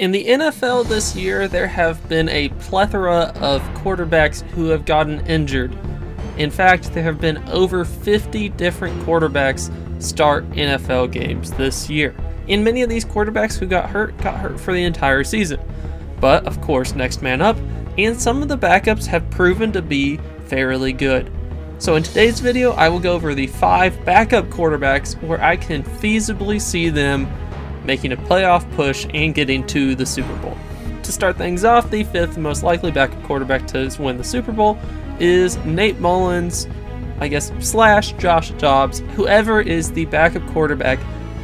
In the NFL this year, there have been a plethora of quarterbacks who have gotten injured. In fact, there have been over 50 different quarterbacks start NFL games this year. And many of these quarterbacks who got hurt for the entire season. But, of course, next man up, and some of the backups have proven to be fairly good. So in today's video, I will go over the 5 backup quarterbacks where I can feasibly see them making a playoff push and getting to the Super Bowl. To start things off, the 5th most likely backup quarterback to win the Super Bowl is Nate Mullens, I guess, / Josh Dobbs. Whoever is the backup quarterback,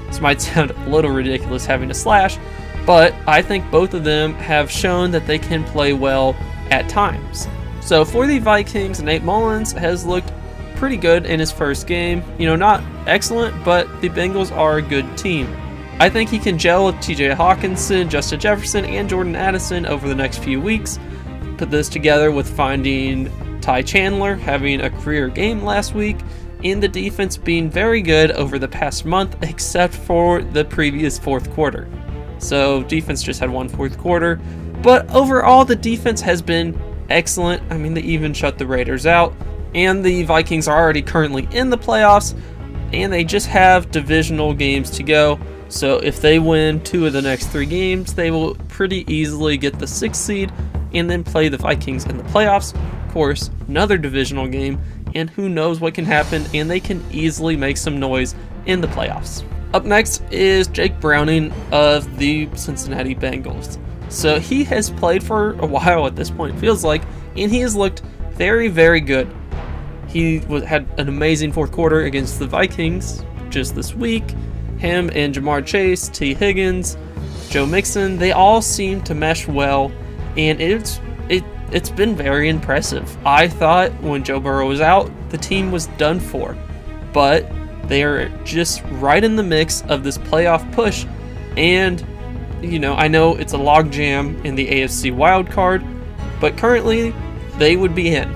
this might sound a little ridiculous having a slash, but I think both of them have shown that they can play well at times. So for the Vikings, Nate Mullens has looked pretty good in his first game. You know, not excellent, but the Bengals are a good team. I think he can gel with TJ Hawkinson, Justin Jefferson, and Jordan Addison over the next few weeks. Put this together with finding Ty Chandler having a career game last week, and the defense being very good over the past month, except for the previous fourth quarter. So defense just had one fourth quarter, but overall the defense has been excellent. I mean, they even shut the Raiders out, and the Vikings are already currently in the playoffs, and they just have divisional games to go. So if they win 2 of the next 3 games, they will pretty easily get the 6th seed and then play the Vikings in the playoffs. Of course, another divisional game, and who knows what can happen, and they can easily make some noise in the playoffs. Up next is Jake Browning of the Cincinnati Bengals. So he has played for a while at this point, it feels like, and he has looked very, very good. He had an amazing fourth quarter against the Vikings just this week. Him and Jamar Chase, T. Higgins, Joe Mixon, they all seem to mesh well, and it's been very impressive. I thought when Joe Burrow was out, the team was done for, but they are just right in the mix of this playoff push, and you know, I know it's a logjam in the AFC wildcard, but currently they would be in.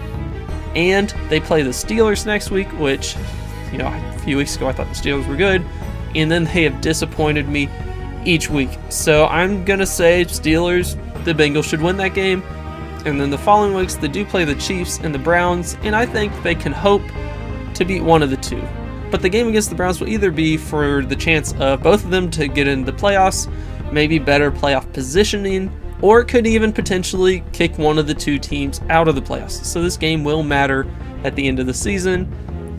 And they play the Steelers next week, which, you know, a few weeks ago I thought the Steelers were good, and then they have disappointed me each week. So I'm going to say Steelers, the Bengals should win that game. And then the following weeks, they do play the Chiefs and the Browns, and I think they can hope to beat one of the two. But the game against the Browns will either be for the chance of both of them to get into the playoffs, maybe better playoff positioning, or it could even potentially kick one of the two teams out of the playoffs. So this game will matter at the end of the season.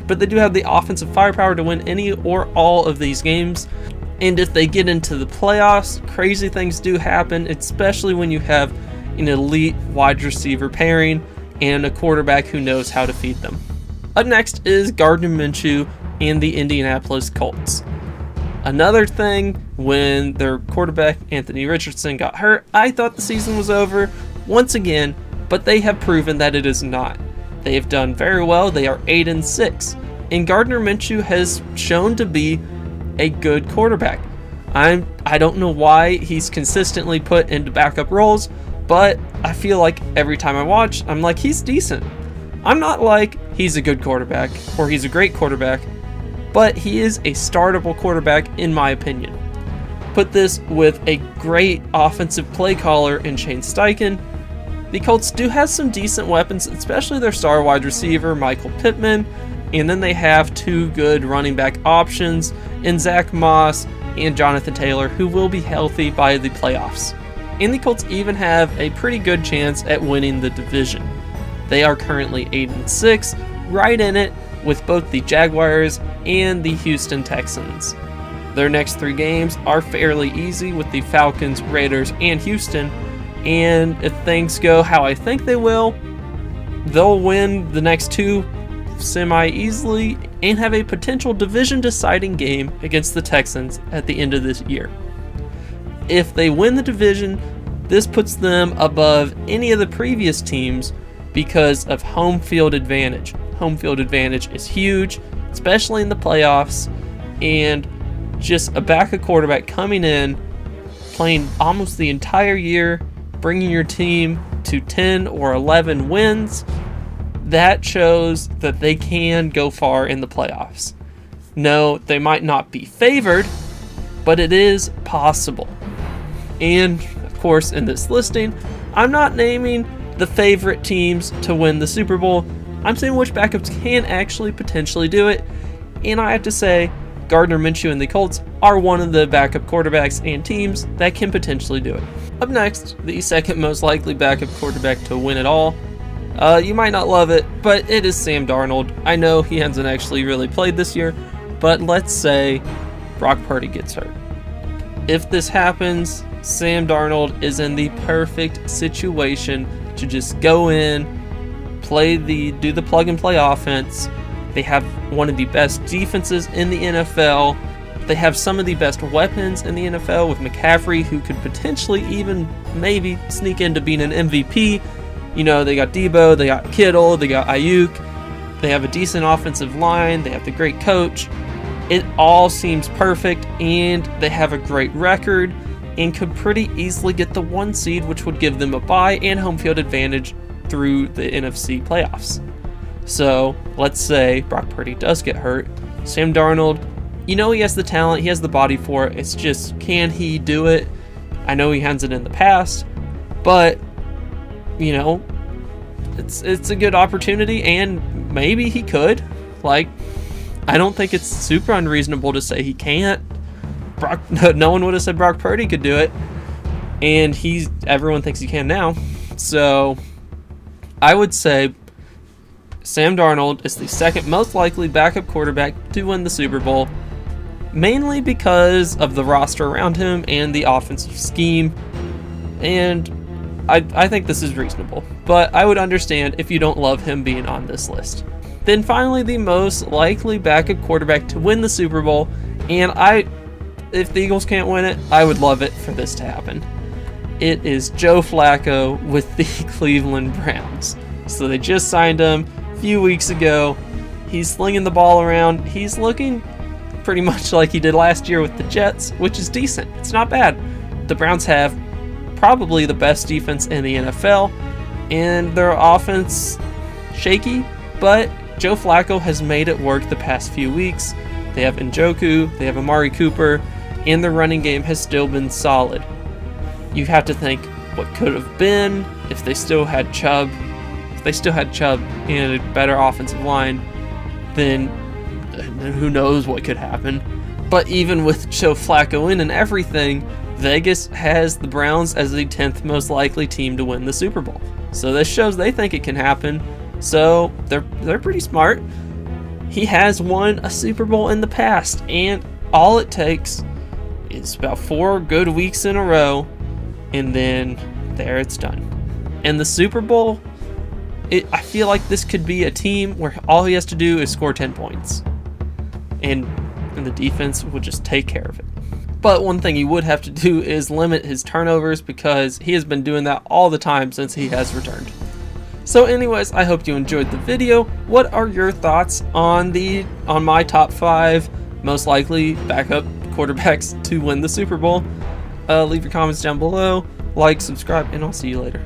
But they do have the offensive firepower to win any or all of these games. And if they get into the playoffs, crazy things do happen, especially when you have an elite wide receiver pairing and a quarterback who knows how to feed them. Up next is Gardner Minshew and the Indianapolis Colts. Another thing, when their quarterback Anthony Richardson got hurt, I thought the season was over once again, but they have proven that it is not. They have done very well. They are 8-6, and Gardner Minshew has shown to be a good quarterback. I don't know why he's consistently put into backup roles, but I feel like every time I watch, I'm like, he's decent. I'm not like he's a good quarterback or he's a great quarterback, but he is a startable quarterback in my opinion. Put this with a great offensive play caller in Shane Steichen. The Colts do have some decent weapons, especially their star wide receiver, Michael Pittman, and then they have 2 good running back options in Zach Moss and Jonathan Taylor, who will be healthy by the playoffs. And the Colts even have a pretty good chance at winning the division. They are currently 8-6, right in it with both the Jaguars and the Houston Texans. Their next 3 games are fairly easy with the Falcons, Raiders, and Houston. And if things go how I think they will, they'll win the next 2 semi-easily and have a potential division-deciding game against the Texans at the end of this year. If they win the division, this puts them above any of the previous teams because of home field advantage. Home field advantage is huge, especially in the playoffs, and just a backup quarterback coming in, playing almost the entire year, bringing your team to 10 or 11 wins, that shows that they can go far in the playoffs. No, they might not be favored, but it is possible. And of course, in this listing, I'm not naming the favorite teams to win the Super Bowl. I'm saying which backups can actually potentially do it. And I have to say, Gardner, Minshew, and the Colts are one of the backup quarterbacks and teams that can potentially do it. Up next, the second most likely backup quarterback to win it all. You might not love it, but it is Sam Darnold. I know he hasn't actually really played this year, but let's say Brock Purdy gets hurt. If this happens, Sam Darnold is in the perfect situation to just go in, do the plug and play offense. They have one of the best defenses in the NFL. They have some of the best weapons in the NFL with McCaffrey, who could potentially even maybe sneak into being an MVP. You know, they got Debo, they got Kittle, they got Ayuk. They have a decent offensive line. They have the great coach. It all seems perfect, and they have a great record and could pretty easily get the 1 seed, which would give them a bye and home field advantage through the NFC playoffs. So let's say Brock Purdy does get hurt. Sam Darnold, you know, he has the talent, he has the body for it. It's just, can he do it? I know he hasn't in the past, but you know, it's a good opportunity, and maybe he could. Like, I don't think it's super unreasonable to say he can't. No one would have said Brock Purdy could do it, and everyone thinks he can now. So I would say Sam Darnold is the second most likely backup quarterback to win the Super Bowl, mainly because of the roster around him and the offensive scheme. And I think this is reasonable, but I would understand if you don't love him being on this list. Then finally, the most likely backup quarterback to win the Super Bowl, and if the Eagles can't win it, I would love it for this to happen. It is Joe Flacco with the Cleveland Browns. So they just signed him a few weeks ago. He's slinging the ball around. He's looking pretty much like he did last year with the Jets, which is decent. It's not bad. The Browns have probably the best defense in the NFL, and their offense shaky, but Joe Flacco has made it work the past few weeks. They have Njoku, they have Amari Cooper, and their running game has still been solid. You have to think what could have been if they still had Chubb. If they still had Chubb and a better offensive line, then who knows what could happen. But even with Joe Flacco in and everything, Vegas has the Browns as the 10th most likely team to win the Super Bowl. So this shows they think it can happen. So they're pretty smart. He has won a Super Bowl in the past, and all it takes is about 4 good weeks in a row, and then there it's done. And the Super Bowl, I feel like this could be a team where all he has to do is score 10 points, and the defense will just take care of it. But one thing he would have to do is limit his turnovers, because he has been doing that all the time since he has returned. So anyways, I hope you enjoyed the video. What are your thoughts on my top 5 most likely backup quarterbacks to win the Super Bowl? Leave your comments down below, like, subscribe, and I'll see you later.